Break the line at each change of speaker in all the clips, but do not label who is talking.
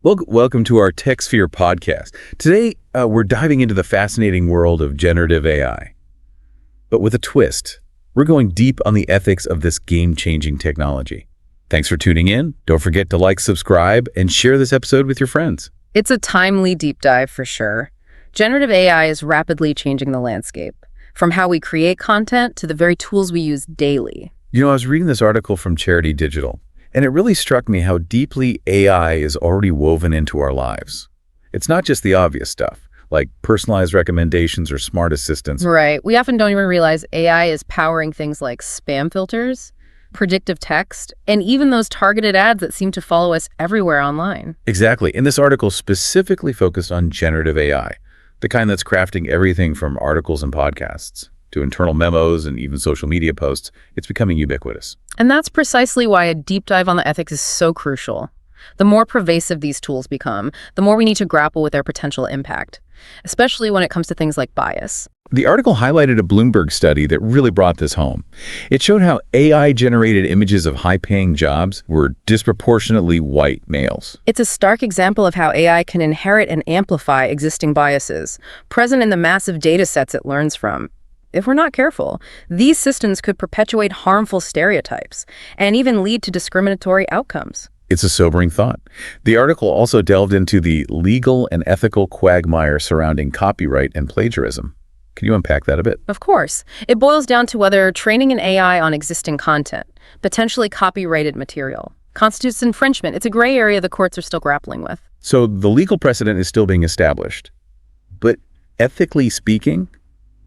Welcome to our TechSphere podcast. Today, we're diving into the fascinating world of generative AI. But with a twist, we're going deep on the ethics of this game-changing technology. Thanks for tuning in. Don't forget to like, subscribe, and share this episode with your friends.
It's a timely deep dive for sure. Generative AI is rapidly changing the landscape, from how we create content to the very tools we use daily.
You know, I was reading this article from Charity Digital, and it really struck me how deeply AI is already woven into our lives. It's not just the obvious stuff, like personalized recommendations or smart assistants.
Right. We often don't even realize AI is powering things like spam filters, predictive text, and even those targeted ads that seem to follow us everywhere online.
Exactly. And this article specifically focused on generative AI, the kind that's crafting everything from articles and podcasts to internal memos and even social media posts. It's becoming ubiquitous.
And that's precisely why a deep dive on the ethics is so crucial. The more pervasive these tools become, the more we need to grapple with their potential impact, especially when it comes to things like bias.
The article highlighted a Bloomberg study that really brought this home. It showed how AI-generated images of high-paying jobs were disproportionately white males.
It's a stark example of how AI can inherit and amplify existing biases, present in the massive data sets it learns from. If we're not careful, these systems could perpetuate harmful stereotypes and even lead to discriminatory outcomes.
It's a sobering thought. The article also delved into the legal and ethical quagmire surrounding copyright and plagiarism. Can you unpack that a bit?
Of course. It boils down to whether training an AI on existing content, potentially copyrighted material, constitutes infringement. It's a gray area the courts are still grappling with.
So the legal precedent is still being established. But ethically speaking,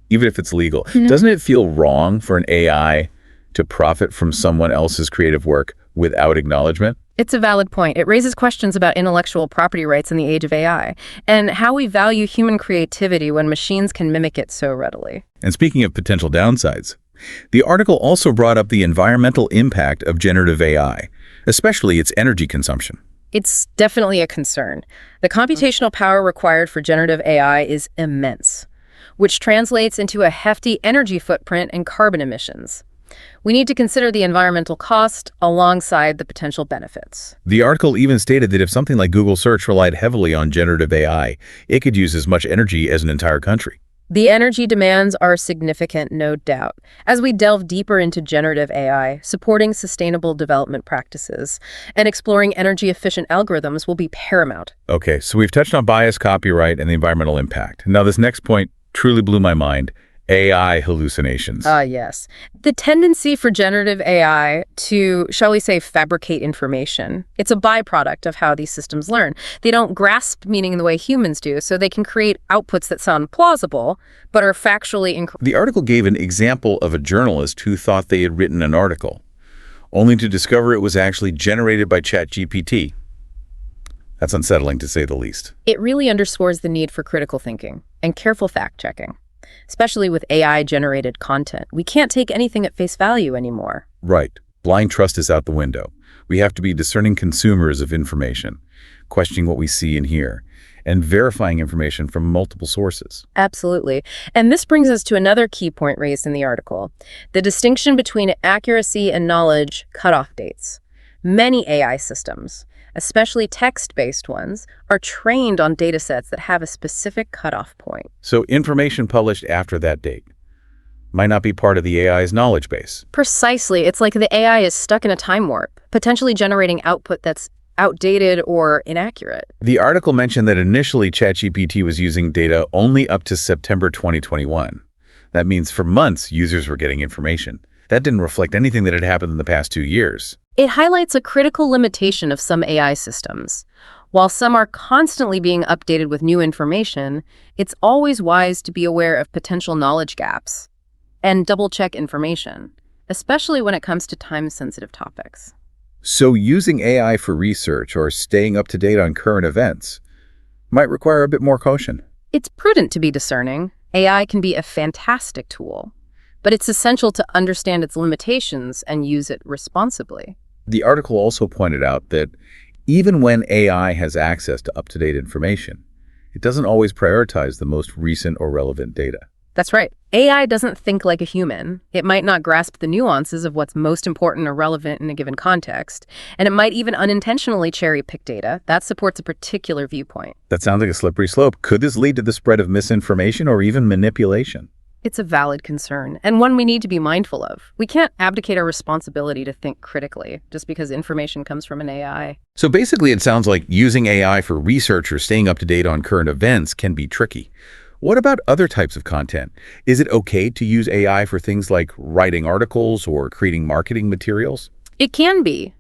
even if it's legal, doesn't it feel wrong for an AI to profit from someone else's creative work without acknowledgement?
It's a valid point. It raises questions about intellectual property rights in the age of AI and how we value human creativity when machines can mimic it so readily.
And speaking of potential downsides, the article also brought up the environmental impact of generative AI, especially its energy consumption.
It's definitely a concern. The computational power required for generative AI is immense, which translates into a hefty energy footprint and carbon emissions. We need to consider the environmental cost alongside the potential benefits.
The article even stated that if something like Google Search relied heavily on generative AI, it could use as much energy as an entire country.
The energy demands are significant, no doubt. As we delve deeper into generative AI, supporting sustainable development practices and exploring energy-efficient algorithms will be paramount.
Okay, so we've touched on bias, copyright, and the environmental impact. Now this next point truly blew my mind. AI hallucinations.
Yes. The tendency for generative AI to, shall we say, fabricate information. It's a byproduct of how these systems learn. They don't grasp meaning the way humans do, so they can create outputs that sound plausible, but are factually incorrect.
The article gave an example of a journalist who thought they had written an article, only to discover it was actually generated by ChatGPT. That's unsettling, to say the least.
It really underscores the need for critical thinking and careful fact-checking. Especially with AI-generated content. We can't take anything at face value anymore.
Right. Blind trust is out the window. We have to be discerning consumers of information, questioning what we see and hear, and verifying information from multiple sources.
Absolutely. And this brings us to another key point raised in the article, the distinction between accuracy and knowledge cutoff dates. Many AI systems, especially text-based ones, are trained on datasets that have a specific cutoff point.
So information published after that date might not be part of the AI's knowledge base.
Precisely. It's like the AI is stuck in a time warp, potentially generating output that's outdated or inaccurate.
The article mentioned that initially ChatGPT was using data only up to September 2021. That means for months, users were getting information. That didn't reflect anything that had happened in the past 2 years.
It highlights a critical limitation of some AI systems. While some are constantly being updated with new information, it's always wise to be aware of potential knowledge gaps and double-check information, especially when it comes to time-sensitive topics.
So using AI for research or staying up to date on current events might require a bit more caution.
It's prudent to be discerning. AI can be a fantastic tool, but it's essential to understand its limitations and use it responsibly.
The article also pointed out that even when AI has access to up-to-date information, it doesn't always prioritize the most recent or relevant data.
That's right. AI doesn't think like a human. It might not grasp the nuances of what's most important or relevant in a given context, and it might even unintentionally cherry-pick data that supports a particular viewpoint.
That sounds like a slippery slope. Could this lead to the spread of misinformation or even manipulation?
It's a valid concern, and one we need to be mindful of. We can't abdicate our responsibility to think critically just because information comes from an AI.
So basically, it sounds like using AI for research or staying up to date on current events can be tricky. What about other types of content? Is it okay to use AI for things like writing articles or creating marketing materials?
It can be,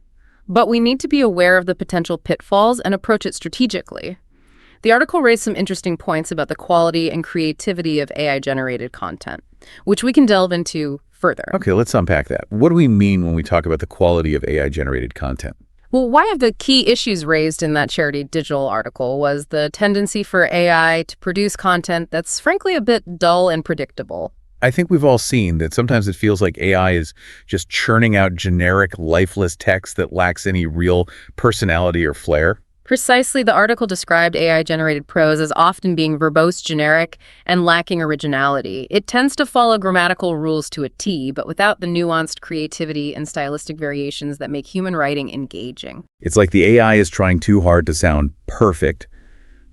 but we need to be aware of the potential pitfalls and approach it strategically. The article raised some interesting points about the quality and creativity of AI-generated content, which we can delve into further.
Okay, let's unpack that. What do we mean when we talk about the quality of AI-generated content?
Well, one of the key issues raised in that Charity Digital article was the tendency for AI to produce content that's frankly a bit dull and predictable.
I think we've all seen that sometimes it feels like AI is just churning out generic, lifeless text that lacks any real personality or flair.
Precisely, the article described AI-generated prose as often being verbose, generic, and lacking originality. It tends to follow grammatical rules to a T, but without the nuanced creativity and stylistic variations that make human writing engaging.
It's like the AI is trying too hard to sound perfect,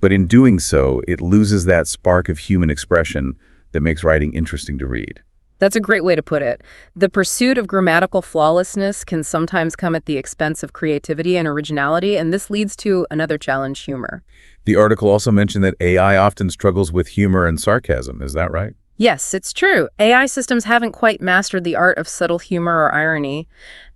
but in doing so, it loses that spark of human expression that makes writing interesting to read.
That's a great way to put it. The pursuit of grammatical flawlessness can sometimes come at the expense of creativity and originality, and this leads to another challenge: humor.
The article also mentioned that AI often struggles with humor and sarcasm. Is that right?
Yes, it's true. AI systems haven't quite mastered the art of subtle humor or irony.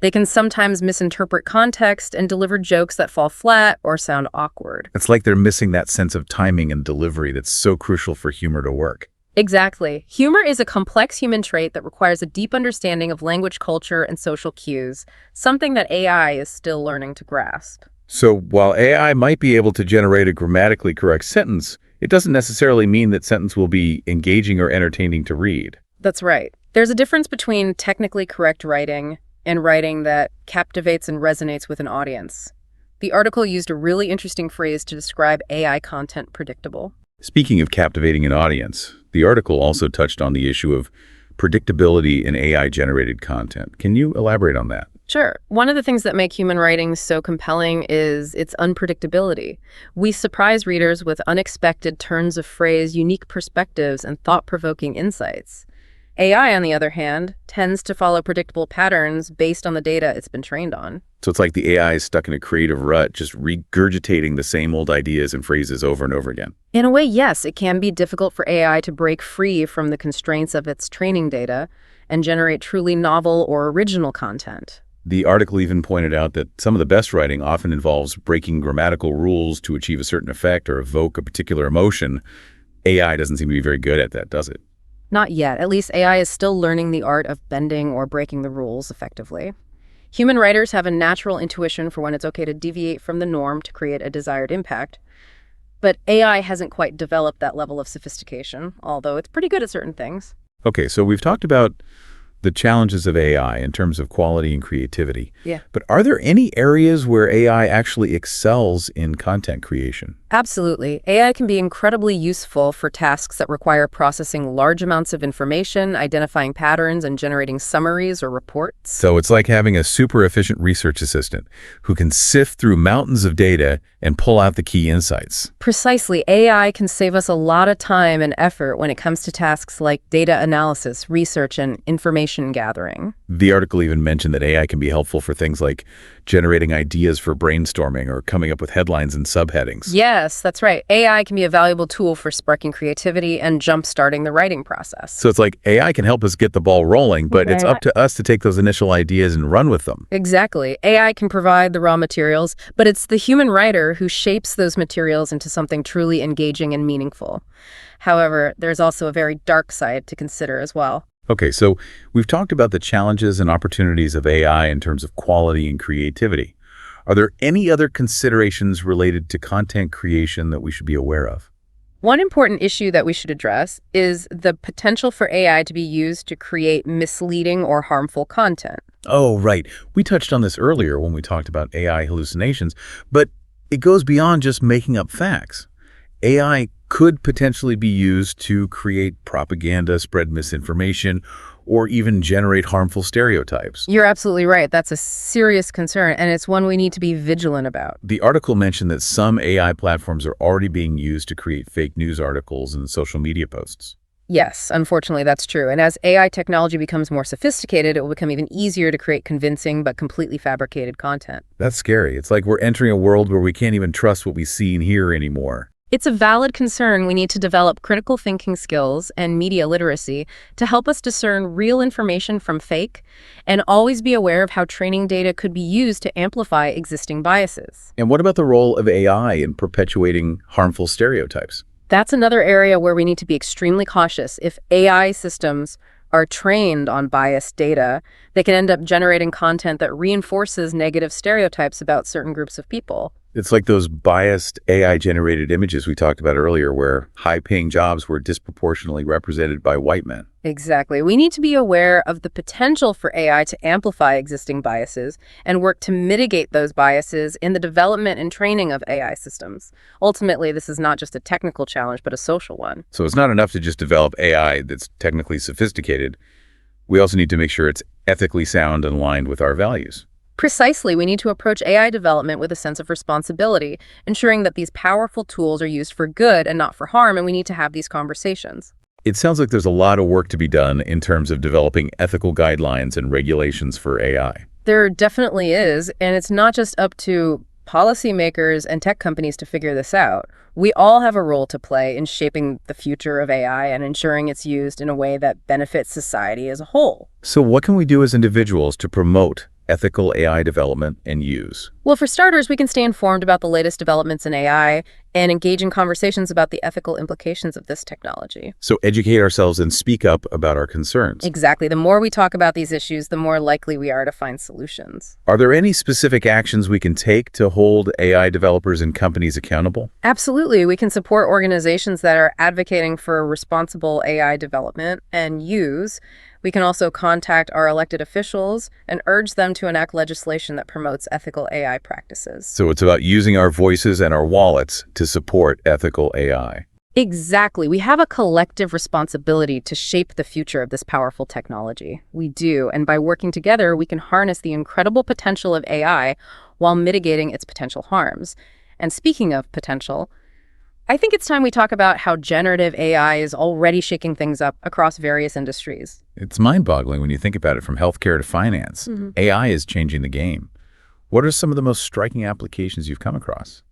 They can sometimes misinterpret context and deliver jokes that fall flat or sound awkward.
It's like they're missing that sense of timing and delivery that's so crucial for humor to work.
Exactly. Humor is a complex human trait that requires a deep understanding of language, culture, and social cues, something that AI is still learning to grasp.
So while AI might be able to generate a grammatically correct sentence, it doesn't necessarily mean that sentence will be engaging or entertaining to read.
That's right. There's a difference between technically correct writing and writing that captivates and resonates with an audience. The article used a really interesting phrase to describe AI content predictable.
Speaking of captivating an audience, the article also touched on the issue of predictability in AI-generated content. Can you elaborate on that?
Sure. One of the things that make human writing so compelling is its unpredictability. We surprise readers with unexpected turns of phrase, unique perspectives, and thought-provoking insights. AI, on the other hand, tends to follow predictable patterns based on the data it's been trained on.
So it's like the AI is stuck in a creative rut, just regurgitating the same old ideas and phrases over and over again.
In a way, yes, it can be difficult for AI to break free from the constraints of its training data and generate truly novel or original content.
The article even pointed out that some of the best writing often involves breaking grammatical rules to achieve a certain effect or evoke a particular emotion. AI doesn't seem to be very good at that, does it?
Not yet. At least AI is still learning the art of bending or breaking the rules effectively. Human writers have a natural intuition for when it's okay to deviate from the norm to create a desired impact. But AI hasn't quite developed that level of sophistication, although it's pretty good at certain things.
Okay, so we've talked about the challenges of AI in terms of quality and creativity.
Yeah.
But are there any areas where AI actually excels in content creation?
Absolutely. AI can be incredibly useful for tasks that require processing large amounts of information, identifying patterns, and generating summaries or reports.
So it's like having a super efficient research assistant who can sift through mountains of data and pull out the key insights.
Precisely. AI can save us a lot of time and effort when it comes to tasks like data analysis, research, and information gathering.
The article even mentioned that AI can be helpful for things like generating ideas for brainstorming or coming up with headlines and subheadings.
Yes, that's right. AI can be a valuable tool for sparking creativity and jump-starting the writing process.
So it's like AI can help us get the ball rolling, but it's up to us to take those initial ideas and run with them.
Exactly. AI can provide the raw materials, but it's the human writer who shapes those materials into something truly engaging and meaningful. However, there's also a very dark side to consider as well.
Okay, so we've talked about the challenges and opportunities of AI in terms of quality and creativity. Are there any other considerations related to content creation that we should be aware of?
One important issue that we should address is the potential for AI to be used to create misleading or harmful content.
Oh, right. We touched on this earlier when we talked about AI hallucinations, but it goes beyond just making up facts. AI could potentially be used to create propaganda, spread misinformation, or even generate harmful stereotypes.
You're absolutely right. That's a serious concern, and it's one we need to be vigilant about.
The article mentioned that some AI platforms are already being used to create fake news articles and social media posts.
Yes, unfortunately, that's true. And as AI technology becomes more sophisticated, it will become even easier to create convincing but completely fabricated content.
That's scary. It's like we're entering a world where we can't even trust what we see and hear anymore.
It's a valid concern. We need to develop critical thinking skills and media literacy to help us discern real information from fake, and always be aware of how training data could be used to amplify existing biases.
And what about the role of AI in perpetuating harmful stereotypes?
That's another area where we need to be extremely cautious. If AI systems are trained on biased data, they can end up generating content that reinforces negative stereotypes about certain groups of people.
It's like those biased AI-generated images we talked about earlier, where high-paying jobs were disproportionately represented by white men.
Exactly. We need to be aware of the potential for AI to amplify existing biases and work to mitigate those biases in the development and training of AI systems. Ultimately, this is not just a technical challenge, but a social one.
So it's not enough to just develop AI that's technically sophisticated. We also need to make sure it's ethically sound and aligned with our values.
Precisely, we need to approach AI development with a sense of responsibility, ensuring that these powerful tools are used for good and not for harm, and we need to have these conversations.
It sounds like there's a lot of work to be done in terms of developing ethical guidelines and regulations for AI.
There definitely is, and it's not just up to policymakers and tech companies to figure this out. We all have a role to play in shaping the future of AI and ensuring it's used in a way that benefits society as a whole.
So what can we do as individuals to promote ethical AI development and use?
Well, for starters, we can stay informed about the latest developments in AI and engage in conversations about the ethical implications of this technology.
So educate ourselves and speak up about our concerns.
Exactly. The more we talk about these issues, the more likely we are to find solutions.
Are there any specific actions we can take to hold AI developers and companies accountable?
Absolutely. We can support organizations that are advocating for responsible AI development and use. We can also contact our elected officials and urge them to enact legislation that promotes ethical AI practices.
So it's about using our voices and our wallets to support ethical AI.
Exactly. We have a collective responsibility to shape the future of this powerful technology. We do. And by working together, we can harness the incredible potential of AI while mitigating its potential harms. And speaking of potential, I think it's time we talk about how generative AI is already shaking things up across various industries.
It's mind-boggling when you think about it, from healthcare to finance. AI is changing the game. What are some of the most striking applications you've come across?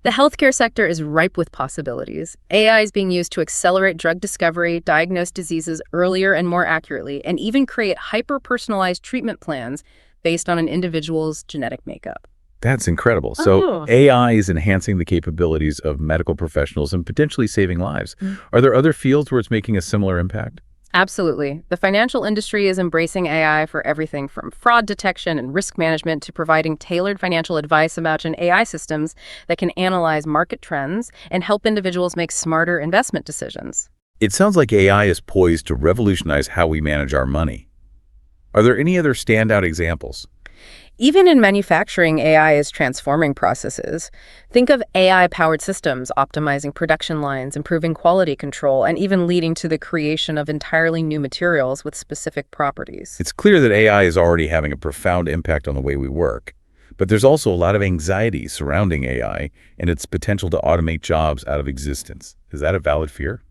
The healthcare sector is ripe with possibilities. AI is being used to accelerate drug discovery, diagnose diseases earlier and more accurately, and even create hyper-personalized treatment plans based on an individual's genetic makeup.
That's incredible. So AI is enhancing the capabilities of medical professionals and potentially saving lives. Are there other fields where it's making a similar impact?
Absolutely. The financial industry is embracing AI for everything from fraud detection and risk management to providing tailored financial advice. Imagine AI systems that can analyze market trends and help individuals make smarter investment decisions.
It sounds like AI is poised to revolutionize how we manage our money. Are there any other standout examples?
Even in manufacturing, AI is transforming processes. Think of AI-powered systems optimizing production lines, improving quality control, and even leading to the creation of entirely new materials with specific properties.
It's clear that AI is already having a profound impact on the way we work. But there's also a lot of anxiety surrounding AI and its potential to automate jobs out of existence. Is that a valid fear?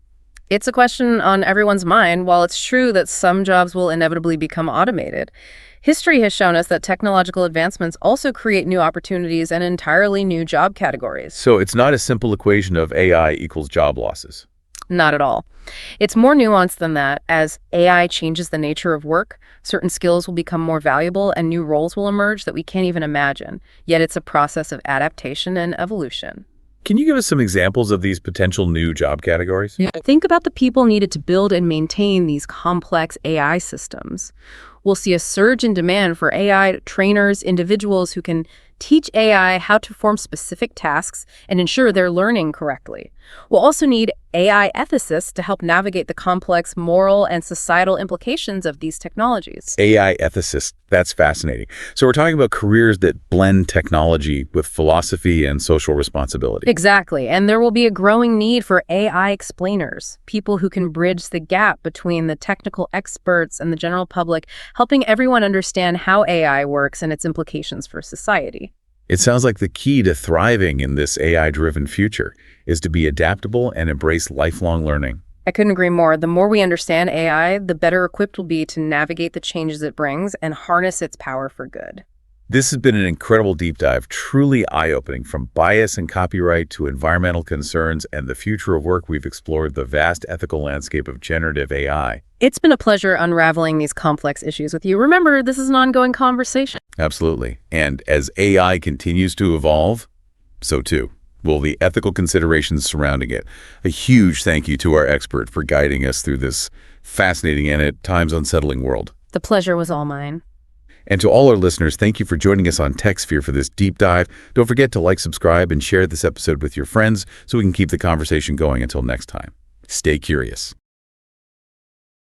It's a question on everyone's mind. While it's true that some jobs will inevitably become automated, history has shown us that technological advancements also create new opportunities and entirely new job categories.
So it's not a simple equation of AI equals job losses.
Not at all. It's more nuanced than that. As AI changes the nature of work, certain skills will become more valuable and new roles will emerge that we can't even imagine. Yet it's a process of adaptation and evolution.
Can you give us some examples of these potential new job categories?
Yeah. Think about the people needed to build and maintain these complex AI systems. We'll see a surge in demand for AI trainers, individuals who can teach AI how to perform specific tasks and ensure they're learning correctly. We'll also need AI ethicists to help navigate the complex moral and societal implications of these technologies.
AI ethicist, that's fascinating. So we're talking about careers that blend technology with philosophy and social responsibility.
Exactly, and there will be a growing need for AI explainers, people who can bridge the gap between the technical experts and the general public, helping everyone understand how AI works and its implications for society.
It sounds like the key to thriving in this AI-driven future is to be adaptable and embrace lifelong learning.
I couldn't agree more. The more we understand AI, the better equipped we'll be to navigate the changes it brings and harness its power for good.
This has been an incredible deep dive, truly eye-opening. From bias and copyright to environmental concerns and the future of work, we've explored the vast ethical landscape of generative AI.
It's been a pleasure unraveling these complex issues with you. Remember, this is an ongoing conversation.
Absolutely. And as AI continues to evolve, so too will the ethical considerations surrounding it. A huge thank you to our expert for guiding us through this fascinating and at times unsettling world.
The pleasure was all mine.
And to all our listeners, thank you for joining us on TechSphere for this deep dive. Don't forget to like, subscribe, and share this episode with your friends so we can keep the conversation going. Until next time, stay curious.